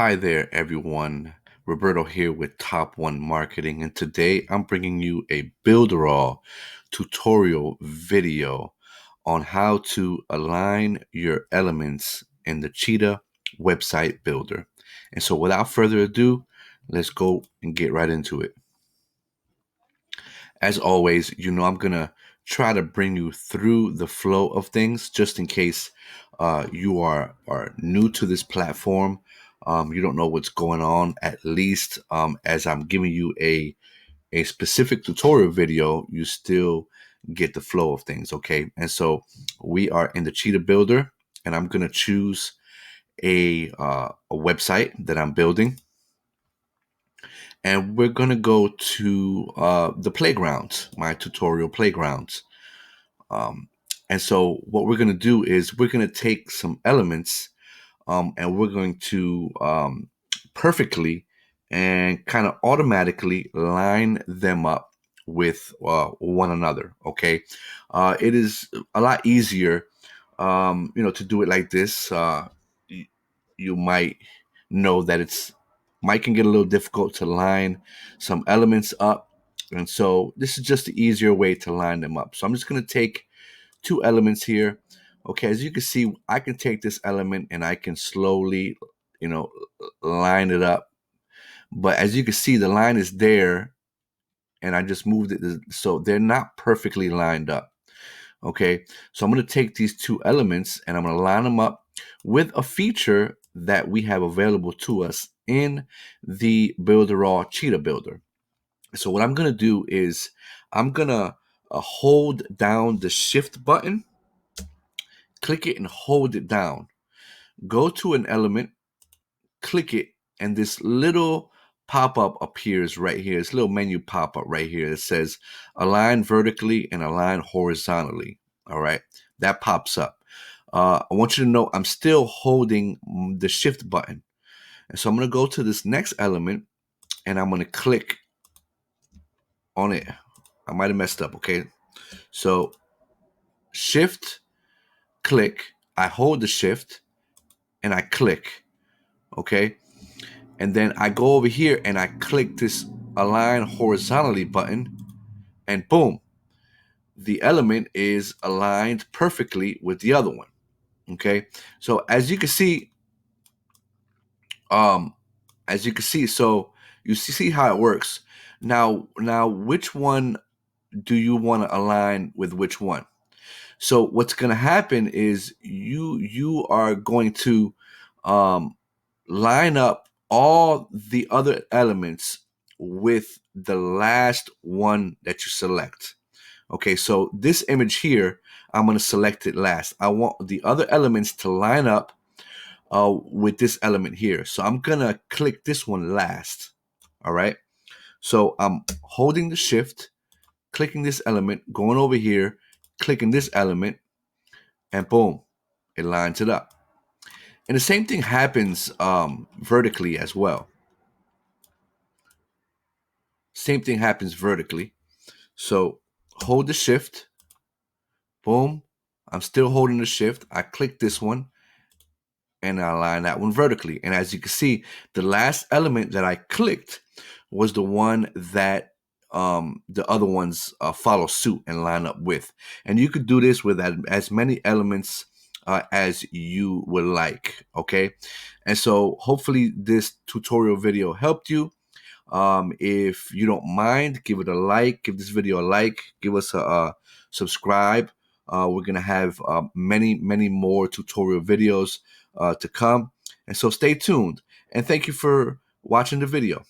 Hi there, everyone. Roberto here with Top One Marketing, and today I'm bringing you a Builderall tutorial video on how to align your elements in the Cheetah website builder. And so without further ado, let's go and get right into it. As always, I'm going to try to bring you through the flow of things just in case you are new to this platform. You don't know what's going on, at least as I'm giving you a specific tutorial video, you still get the flow of things, okay? And so we are in the Cheetah Builder, and I'm going to choose a website that I'm building. And we're going to go to the playground, my tutorial playground. And so what we're going to do is we're going to take some elements and we're going to perfectly and kind of automatically line them up with one another. Okay. It is a lot easier, to do it like this. You might know that might can get a little difficult to line some elements up. And so this is just the easier way to line them up. So I'm just going to take two elements here. Okay, as you can see, I can take this element and I can slowly, line it up. But as you can see, the line is there and I just moved it. So they're not perfectly lined up. Okay, so I'm going to take these two elements and I'm going to line them up with a feature that we have available to us in the Builderall Cheetah Builder. So what I'm going to do is I'm going to hold down the shift button, click it and hold it down. Go to an element, click it, and this little pop-up appears right here. This little menu pop-up right here that says align vertically and align horizontally. All right, that pops up. I want you to know I'm still holding the shift button. And so I'm going to go to this next element and I'm going to click on it. I might have messed up. Okay, so shift, click. I hold the shift and I click. Okay, and then I go over here and I click this align horizontally button, and boom, the element is aligned perfectly with the other one. Okay, so as you can see, so you see how it works. Now, which one do you want to align with which one? So what's going to happen is you are going to line up all the other elements with the last one that you select. Okay, so this image here, I'm going to select it last. I want the other elements to line up with this element here. So I'm going to click this one last. All right, so I'm holding the shift, clicking this element, going over here, clicking this element, and boom, it lines it up. And the same thing happens vertically as well. Same thing happens vertically. So hold the shift, boom. I'm still holding the shift. I click this one and I line that one vertically. And as you can see, the last element that I clicked was the one that the other ones follow suit and line up with. And you could do this with as many elements as you would like. Okay, and so hopefully this tutorial video helped you. If you don't mind, give it a like, give this video a like, give us a subscribe. We're gonna have many more tutorial videos to come, and so stay tuned, and thank you for watching the video.